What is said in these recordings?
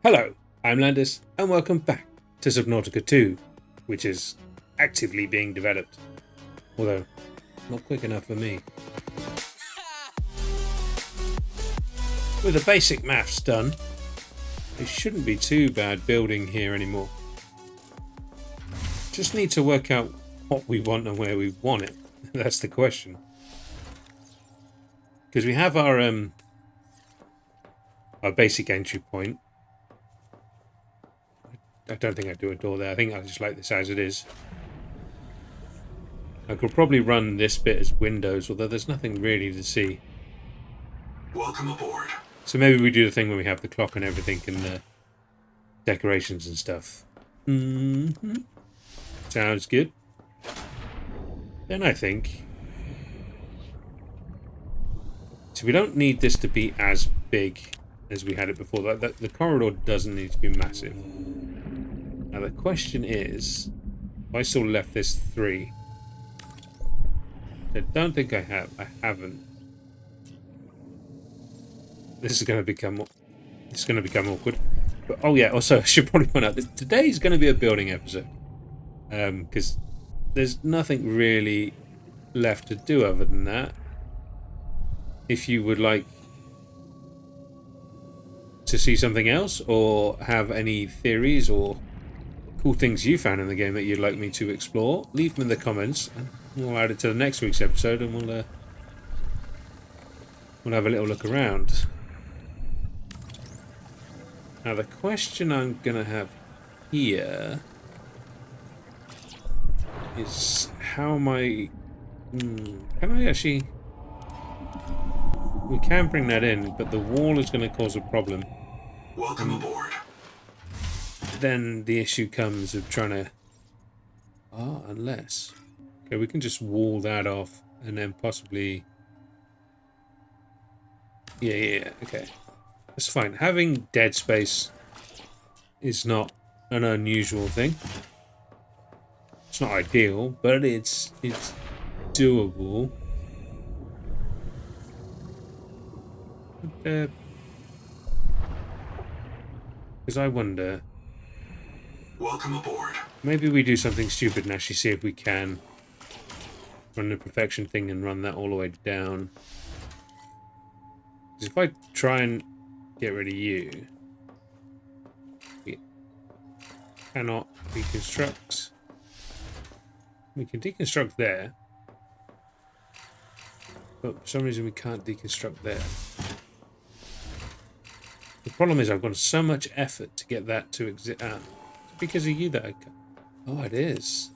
Hello, I'm Landis, and welcome back to Subnautica 2, which is actively being developed. Although, not quick enough for me. With the basic maths done, it shouldn't be too bad building here anymore. Just need to work out what we want and where we want it. That's the question. Because we have our basic entry point. I don't think I'd do a door there. I think I just like this as it is. I could probably run this bit as windows, although there's nothing really to see. Welcome aboard. So maybe we do the thing where we have the clock and everything and the decorations and stuff. Sounds good. Then I think... So we don't need this to be as big as we had it before. The corridor doesn't need to be massive. Now the question is, if I still left this 3, I don't think I have. I haven't. This is going to become awkward. But oh yeah, also I should probably point out that today's going to be a building episode, because there's nothing really left to do other than that. If you would like to see something else or have any theories or cool things you found in the game that you'd like me to explore, leave them in the comments and we'll add it to the next week's episode and we'll have a little look around. Now the question I'm gonna have here is how am I... can I actually... We can bring that in, but the wall is going to cause a problem. Welcome aboard. Then the issue comes of trying to... unless... Okay, we can just wall that off and then possibly... Yeah, okay. That's fine. Having dead space is not an unusual thing. It's not ideal, but it's doable. Because I wonder... Welcome aboard. Maybe we do something stupid and actually see if we can run the perfection thing and run that all the way down. Because if I try and get rid of you, we cannot deconstruct. We can deconstruct there, but for some reason we can't deconstruct there. The problem is I've got so much effort to get that to exist. Because of you that I can. Oh, it is.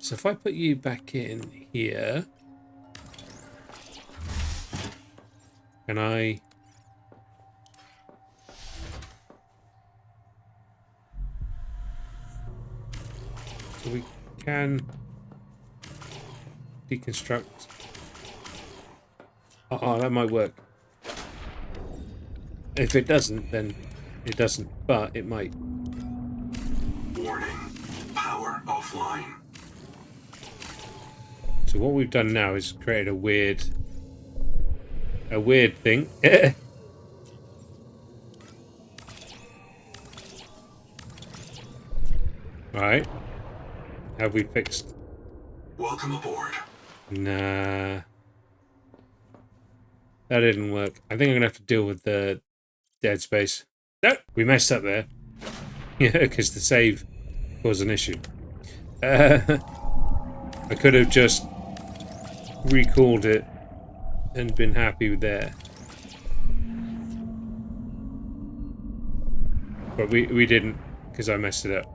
So if I put you back in here, can I... So we can deconstruct. Oh, that might work. If it doesn't, then it doesn't, but it might. Warning. Power offline. So what we've done now is create a weird thing. Right. Have we fixed? Welcome aboard. Nah. That didn't work. I think I'm going to have to deal with the dead space. No, we messed up there. Yeah, because the save was an issue. I could have just recalled it and been happy with there. But we didn't, because I messed it up.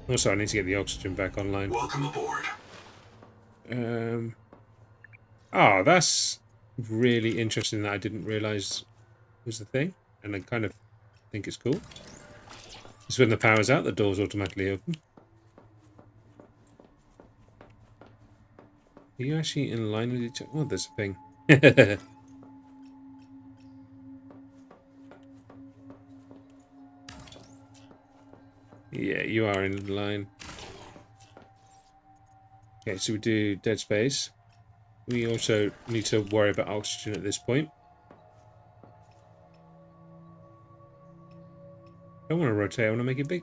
Also, I need to get the oxygen back online. Welcome aboard. Oh, that's really interesting that I didn't realise was the thing. And I kind of think it's cool. Just when the power's out, the doors automatically open. Are you actually in line with each other? Oh, there's a thing. Yeah, you are in line. Okay, so we do dead space. We also need to worry about oxygen at this point. I don't want to rotate, I want to make it big.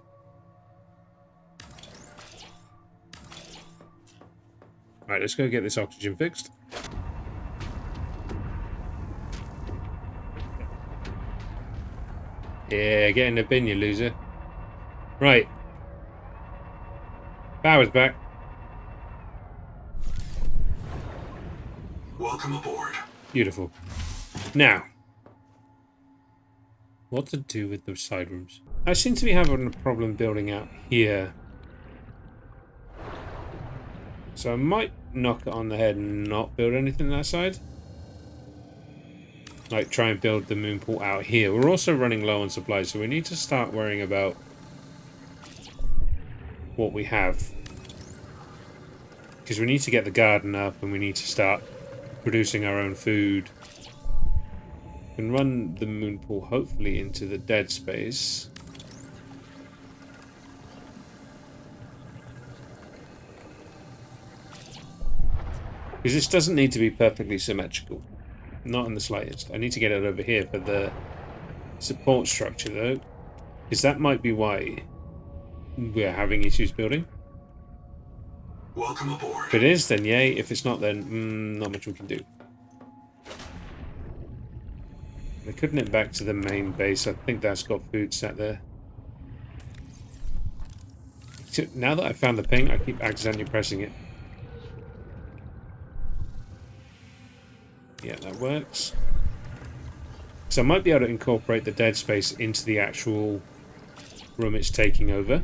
Right, let's go get this oxygen fixed. Yeah, get in the bin, you loser. Right. Power's back. Welcome aboard. Beautiful. Now, what to do with those side rooms? I seem to be having a problem building out here. So I might knock it on the head and not build anything that side. Like, try and build the moon pool out here. We're also running low on supplies, so we need to start worrying about what we have. Because we need to get the garden up, and we need to start producing our own food. We can run the moon pool, hopefully, into the dead space. Because this doesn't need to be perfectly symmetrical. Not in the slightest. I need to get it over here for the support structure, though. Because that might be why we're having issues building. Welcome aboard. If it is, then yay. If it's not, then not much we can do. We're cutting it back to the main base. I think that's got food sat there. Now that I've found the ping, I keep accidentally pressing it. Yeah, that works. So I might be able to incorporate the dead space into the actual room it's taking over.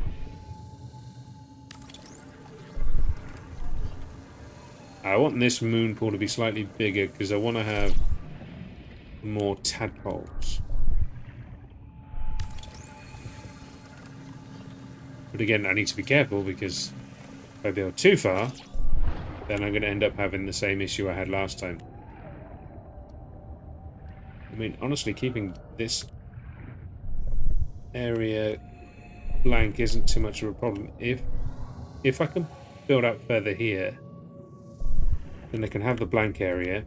I want this moon pool to be slightly bigger because I want to have more tadpoles. But again, I need to be careful because if I build too far, then I'm going to end up having the same issue I had last time. I mean, honestly, keeping this area blank isn't too much of a problem. If I can build out further here, then I can have the blank area.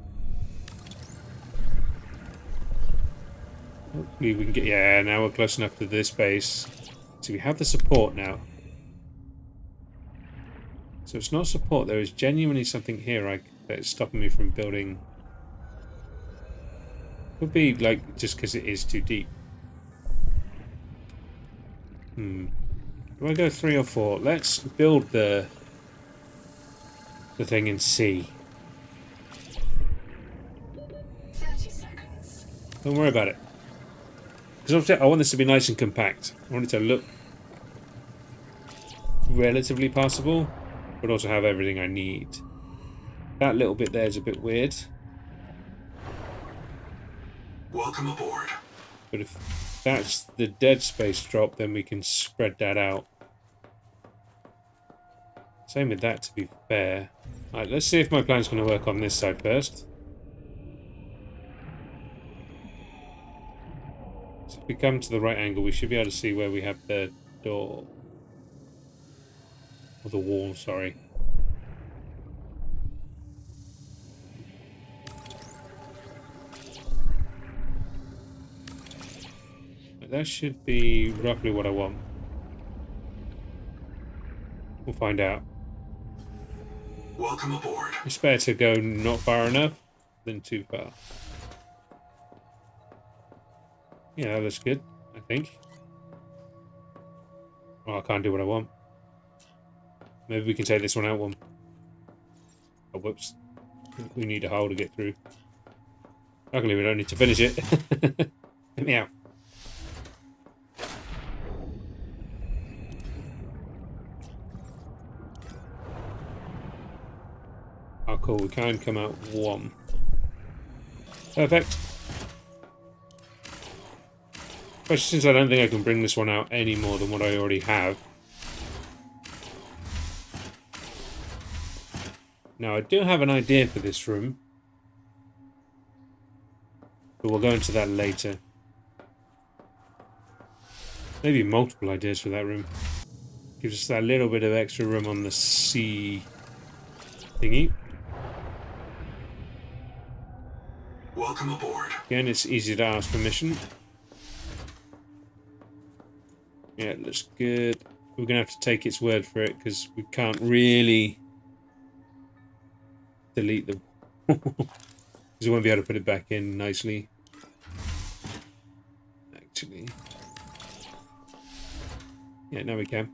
Hopefully we can get... Yeah, now we're close enough to this base. So we have the support now. So it's not support. There is genuinely something here that is stopping me from building... Could be, like, just because it is too deep. Do I go 3 or 4? Let's build the thing in C. 30 seconds. Don't worry about it. Because obviously I want this to be nice and compact. I want it to look relatively passable, but also have everything I need. That little bit there is a bit weird. Welcome aboard. But if that's the dead space drop, then we can spread that out. Same with that, to be fair. Alright, let's see if my plan's going to work on this side first. So if we come to the right angle, we should be able to see where we have the door. Or the wall, sorry. That should be roughly what I want. We'll find out. Welcome aboard. It's better to go not far enough than too far. Yeah, that looks good, I think. Oh, I can't do what I want. Maybe we can take this one out one. Oh, whoops. We need a hole to get through. Luckily, we don't need to finish it. Let me out. Oh, cool. We can come out one. Perfect. Especially since I don't think I can bring this one out any more than what I already have. Now, I do have an idea for this room. But we'll go into that later. Maybe multiple ideas for that room. Gives us that little bit of extra room on the C thingy. Welcome aboard. Again, it's easy to ask permission. Yeah, it looks good. We're going to have to take its word for it because we can't really delete the because we won't be able to put it back in nicely. Actually. Yeah, now we can.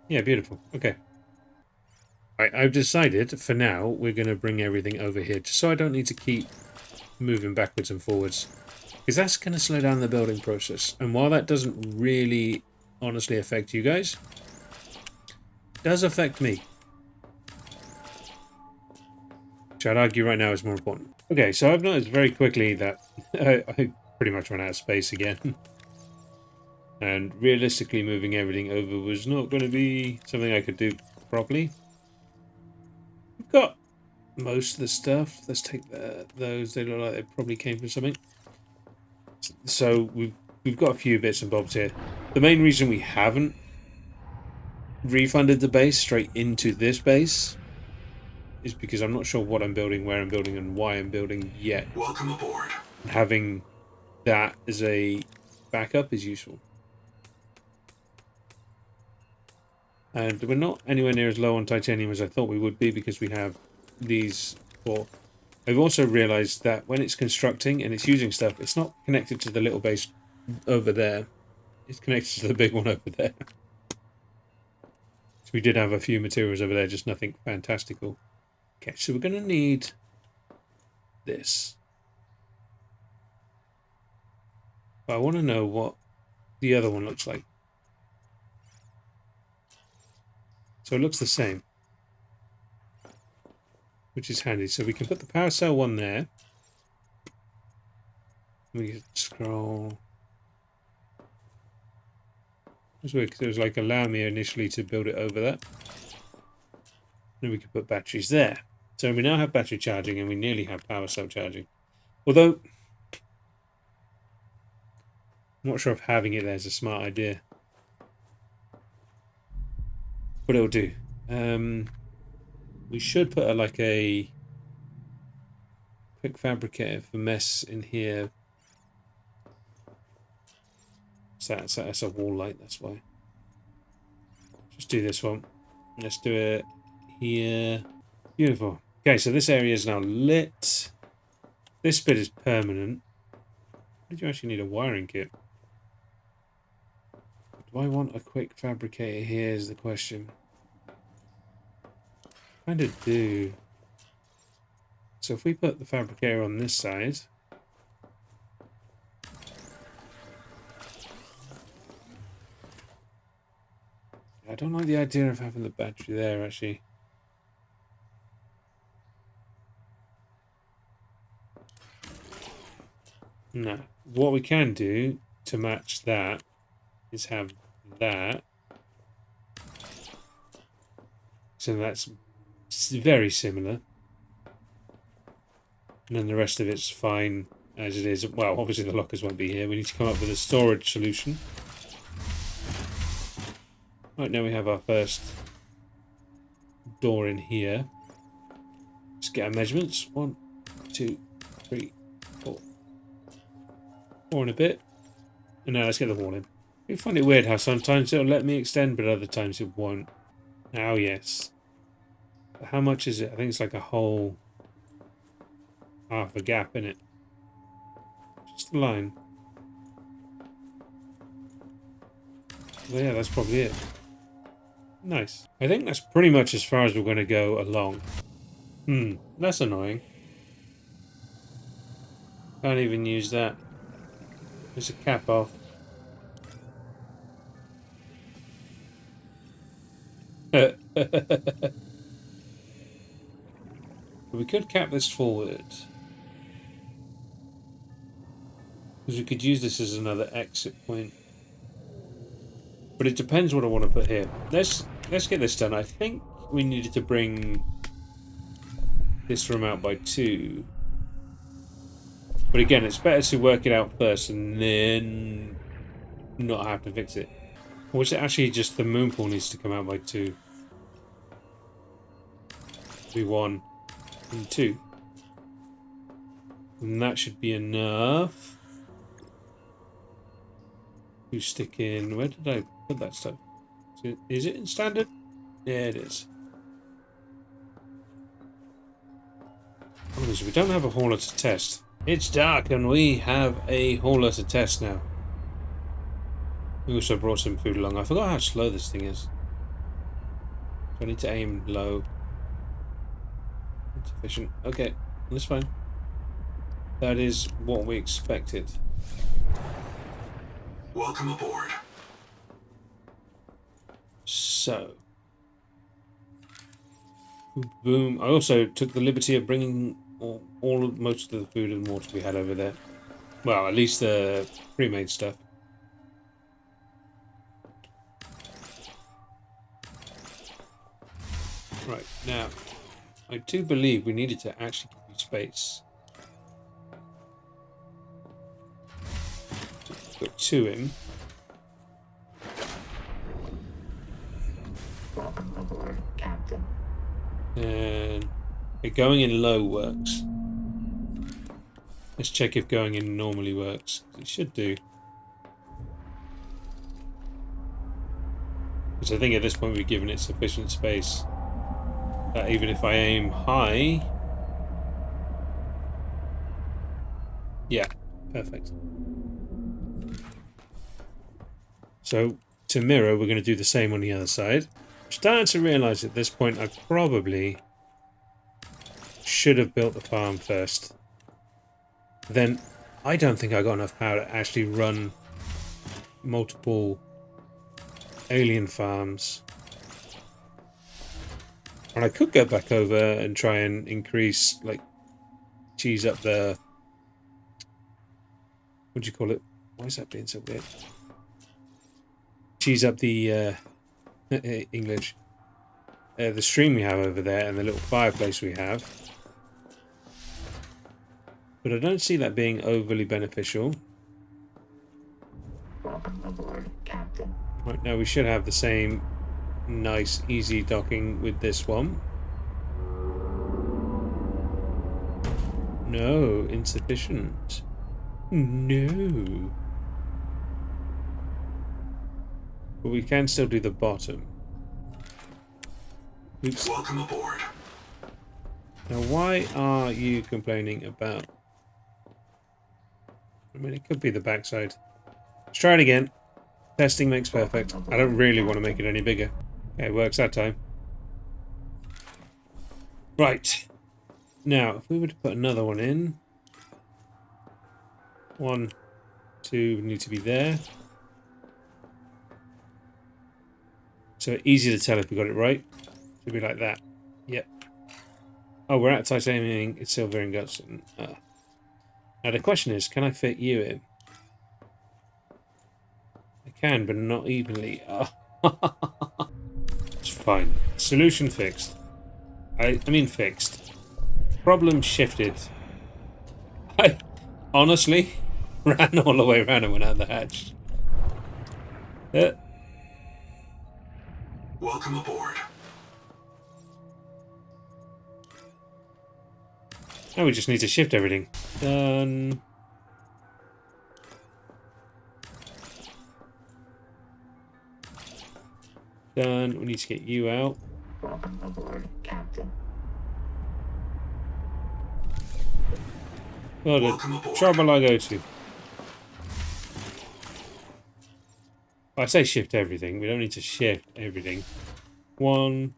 Yeah, beautiful. Okay. Right, I've decided for now we're going to bring everything over here just so I don't need to keep moving backwards and forwards. Because that's going to slow down the building process. And while that doesn't really honestly affect you guys, it does affect me. Which I'd argue right now is more important. Okay, so I've noticed very quickly that I pretty much run out of space again. And realistically moving everything over was not going to be something I could do properly. We've got most of the stuff. Let's take those. They look like they probably came from something. So we've got a few bits and bobs here. The main reason we haven't refunded the base straight into this base is because I'm not sure what I'm building, where I'm building, and why I'm building yet. Welcome aboard. Having that as a backup is useful. And we're not anywhere near as low on titanium as I thought we would be because we have these four. I've also realized that when it's constructing and it's using stuff, it's not connected to the little base over there. It's connected to the big one over there. So we did have a few materials over there, just nothing fantastical. Okay, so we're going to need this. But I want to know what the other one looks like. So it looks the same, which is handy. So we can put the power cell one there. We can scroll. It was weird because it was like allow me initially to build it over that. Then we could put batteries there. So we now have battery charging and we nearly have power cell charging. Although, I'm not sure if having it there is a smart idea. But it'll do. We should put like a quick fabricator for mess in here. So that's a wall light, that's why. Just do this one. Let's do it here. Beautiful. Okay, so this area is now lit. This bit is permanent. Did you actually need a wiring kit? Do I want a quick fabricator here is the question. Kind of do. So if we put the fabricator on this side. I don't like the idea of having the battery there, actually. No. What we can do to match that is have that. So that's very similar. And then the rest of it's fine as it is. Well, obviously the lockers won't be here. We need to come up with a storage solution. Right, now we have our first door in here. Let's get our measurements. 1, 2, 3, 4. 4 and a bit. And now let's get the wall in. I find it weird how sometimes it'll let me extend, but other times it won't. Now, yes. But how much is it? I think it's like a whole half a gap in it. Just a line. Well, yeah, that's probably it. Nice. I think that's pretty much as far as we're going to go along. That's annoying. Can't even use that. There's a cap off. We could cap this forward. Because we could use this as another exit point. But it depends what I want to put here. Let's get this done. I think we needed to bring this room out by 2. But again, it's better to work it out first and then not have to fix it. Or is it actually just the moon pool needs to come out by 2? Be 1 and 2. And that should be enough. You stick in. Where did I put that stuff? Is it in standard? Yeah, it is. Oh, so we don't have a hauler to test. It's dark and we have a hauler to test now. We also brought some food along. I forgot how slow this thing is. So I need to aim low. Insufficient. Okay, that's fine. That is what we expected. Welcome aboard. So. Boom. I also took the liberty of bringing most of the food and water we had over there. Well, at least the pre-made stuff. Right, now, I do believe we needed to actually give you space. Go to him. Welcome aboard, Captain. And going in low works. Let's check if going in normally works. It should do. Because I think at this point we've given it sufficient space. That even if I aim high... Yeah, perfect. So, to mirror, we're going to do the same on the other side. I'm starting to realise at this point I probably should have built the farm first. Then, I don't think I got enough power to actually run multiple alien farms. And I could go back over and try and increase, like, cheese up the... What do you call it? Why is that being so weird? Cheese up the English. The stream we have over there and the little fireplace we have. But I don't see that being overly beneficial. Welcome aboard, Captain. Right now we should have the same nice, easy docking with this one. No, insufficient. No. But we can still do the bottom. Oops. Welcome aboard. Now, why are you complaining about... I mean, it could be the backside. Let's try it again. Testing makes perfect. I don't really want to make it any bigger. Okay, it works that time. Right. Now, if we were to put another one in... 1, 2 need to be there. So easy to tell if we got it right. Should be like that. Yep. Oh, we're at titanium, it's silver ingots. Now the question is, can I fit you in? I can, but not evenly. It's fine. Solution fixed. I mean fixed. Problem shifted. I honestly ran all the way around and went out the hatch. Welcome aboard. Now we just need to shift everything. Done. Done. We need to get you out. Welcome aboard, Captain. Well, Welcome the aboard. trouble I go to. I say shift everything. We don't need to shift everything. 1,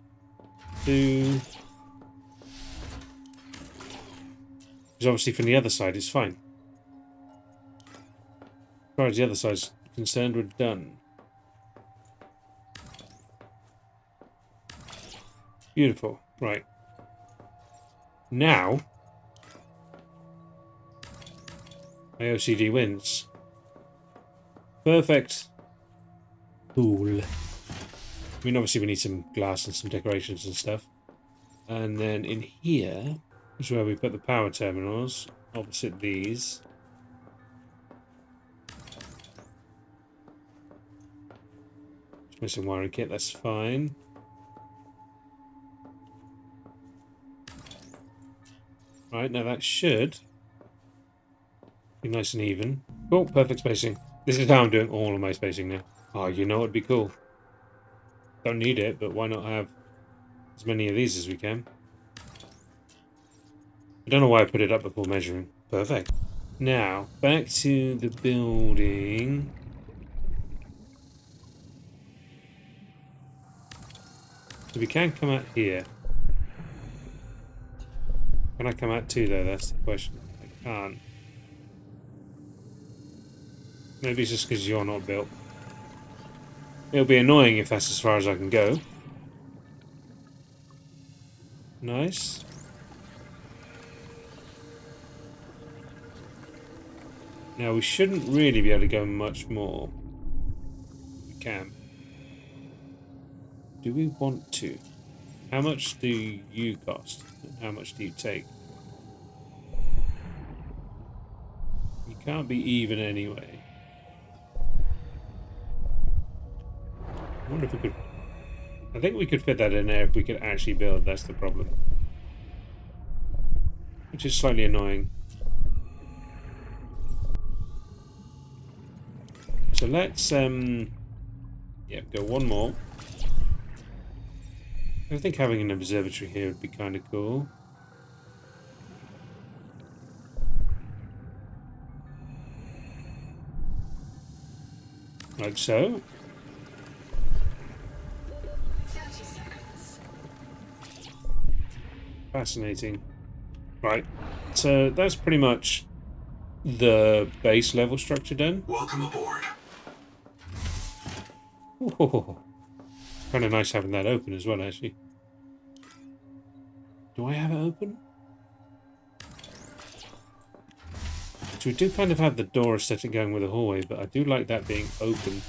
2. Because obviously from the other side it's fine. As far as the other side's concerned, we're done. Beautiful. Right. Now, my OCD wins. Perfect. Cool. I mean, obviously we need some glass and some decorations and stuff. And then in here is where we put the power terminals, opposite these. Just missing wiring kit, that's fine. Right, now that should be nice and even. Cool, perfect spacing. This is how I'm doing all of my spacing now. Oh, you know what'd be cool? Don't need it, but why not have as many of these as we can? I don't know why I put it up before measuring. Perfect. Now, back to the building. So we can come out here. Can I come out too, though? That's the question. I can't. Maybe it's just because you're not built. It'll be annoying if that's as far as I can go. Nice. Now, we shouldn't really be able to go much more. We can. Do we want to? How much do you cost? And how much do you take? You can't be even anyway. I wonder if we could... I think we could fit that in there if we could actually build. That's the problem. Which is slightly annoying. So let's, yeah, go one more. I think having an observatory here would be kind of cool. Like so. 30 seconds. Fascinating. Right. So that's pretty much the base level structure done. Welcome aboard. Ooh, kind of nice having that open as well, actually. Do I have it open? So we do kind of have the door aesthetic going with the hallway, but I do like that being open.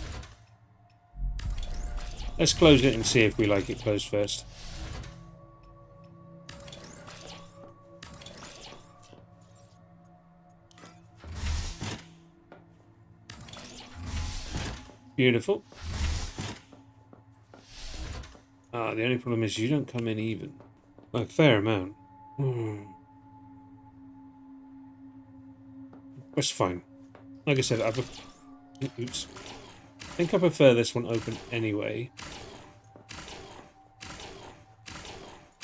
Let's close it and see if we like it closed first. Beautiful. The only problem is you don't come in even. A fair amount. That's fine. Like I said, oops. I think I prefer this one open anyway.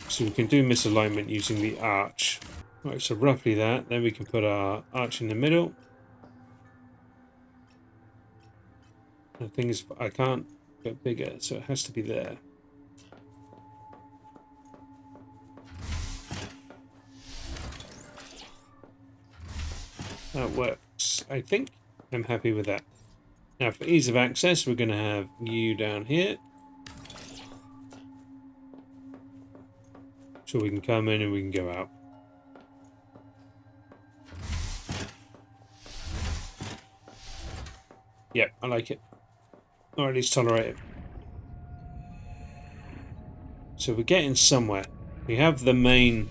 So we can do misalignment using the arch. Right, so roughly that. Then we can put our arch in the middle. The thing is, I can't go bigger, so it has to be there. That works. I think I'm happy with that. Now, for ease of access, we're going to have you down here. So we can come in and we can go out. Yep, I like it. Or at least tolerate it. So we're getting somewhere. We have the main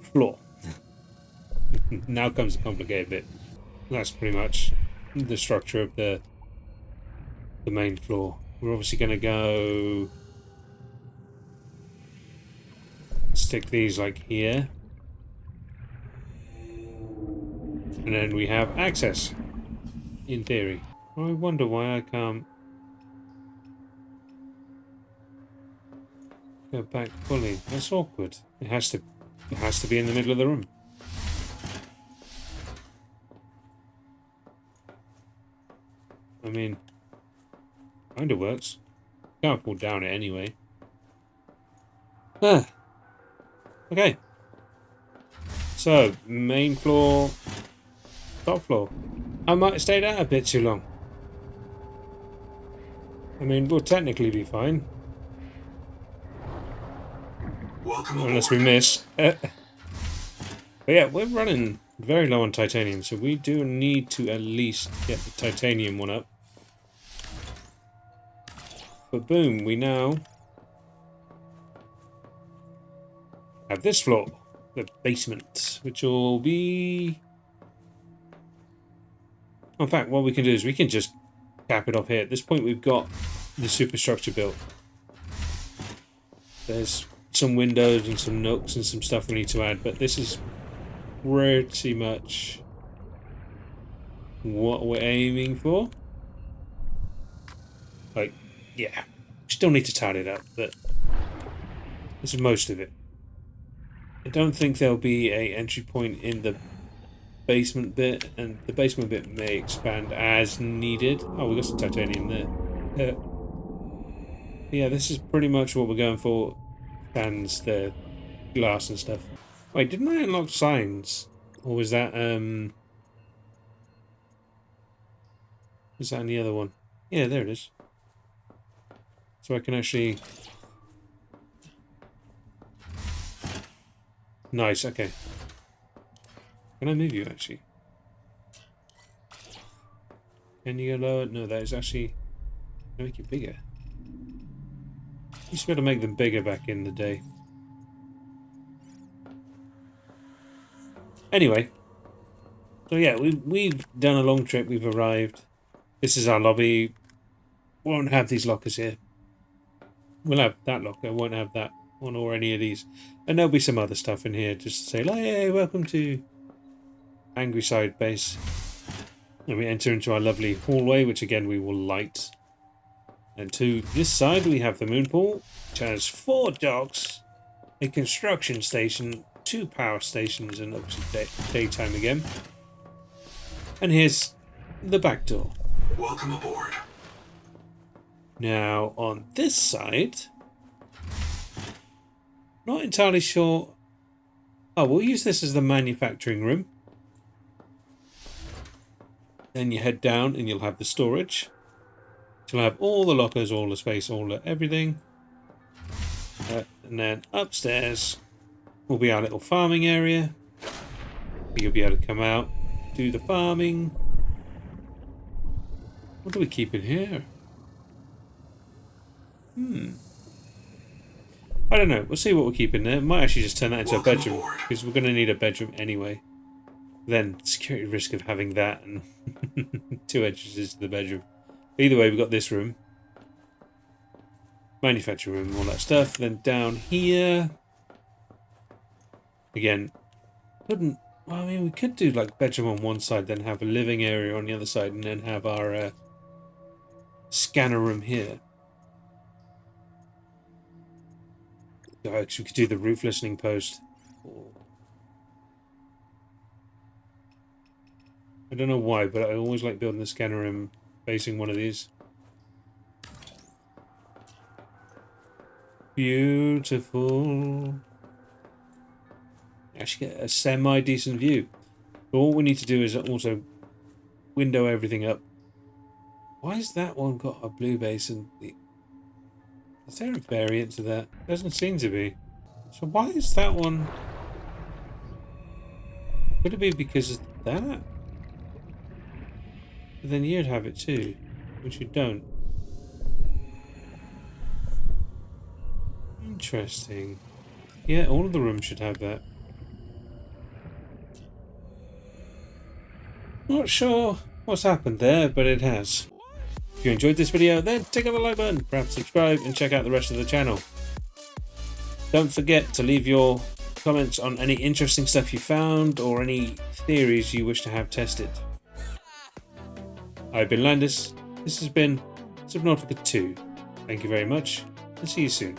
floor. Now comes the complicated bit. That's pretty much the structure of the main floor. We're obviously going to go stick these like here. And then we have access, in theory. I wonder why I can't go back fully. That's awkward. It has to be in the middle of the room. I mean, kind of works. Can't fall down it anyway. Okay. So, main floor, top floor. I might have stayed out a bit too long. I mean, we'll technically be fine. Welcome Unless we aboard. miss. But yeah, we're running very low on titanium, so we do need to at least get the titanium one up. But boom, we now have this floor, the basement, which will be... In fact, what we can do is we can just cap it off here. At this point, we've got the superstructure built. There's some windows and some nooks and some stuff we need to add, but this is pretty much what we're aiming for. Like, yeah, still need to tidy it up, but this is most of it. I don't think there'll be a entry point in the basement bit, and the basement bit may expand as needed. Oh, we got some titanium there. Yeah, this is pretty much what we're going for. Stands the glass and stuff. Wait, didn't I unlock signs? Or was that in the other one? Yeah, there it is. So I can actually... Nice, okay. Can I move you, actually? Can you go lower? No, that is actually... make it bigger. Used to be able to make them bigger back in the day. Anyway. So yeah, we've done a long trip, we've arrived. This is our lobby. Won't have these lockers here. We'll have that locker, won't have that one or any of these. And there'll be some other stuff in here just to say, like, hey, welcome to Angry Side Base. And we enter into our lovely hallway, which again we will light. And to this side we have the moon pool, which has 4 docks, a construction station, 2 power stations, and obviously daytime again. And here's the back door. Welcome aboard. Now, on this side, not entirely sure. Oh, we'll use this as the manufacturing room. Then you head down and you'll have the storage. You'll have all the lockers, all the space, all the everything. And then upstairs will be our little farming area. You'll be able to come out, do the farming. What do we keep in here? I don't know. We'll see what we'll keep in there. Might actually just turn that into a bedroom, because we're going to need a bedroom anyway. Then security risk of having that and 2 entrances to the bedroom. Either way, we've got this room, manufacturing room, all that stuff. Then down here, again, couldn't. Well, I mean, we could do like bedroom on one side, then have a living area on the other side, and then have our scanner room here. Actually, we could do the roof listening post. I don't know why, but I always like building the scanner room facing one of these. Beautiful. Actually get a semi-decent view. But what we need to do is also window everything up. Why has that one got a blue base and the... Is there a variant to that? Doesn't seem to be. So why is that one... Could it be because of that? But then you'd have it too, which you don't. Interesting. Yeah, all of the rooms should have that. Not sure what's happened there, but it has. If you enjoyed this video, then tick on the like button, perhaps subscribe, and check out the rest of the channel. Don't forget to leave your comments on any interesting stuff you found or any theories you wish to have tested. I've been Landis. This has been Subnautica 2. Thank you very much, and see you soon.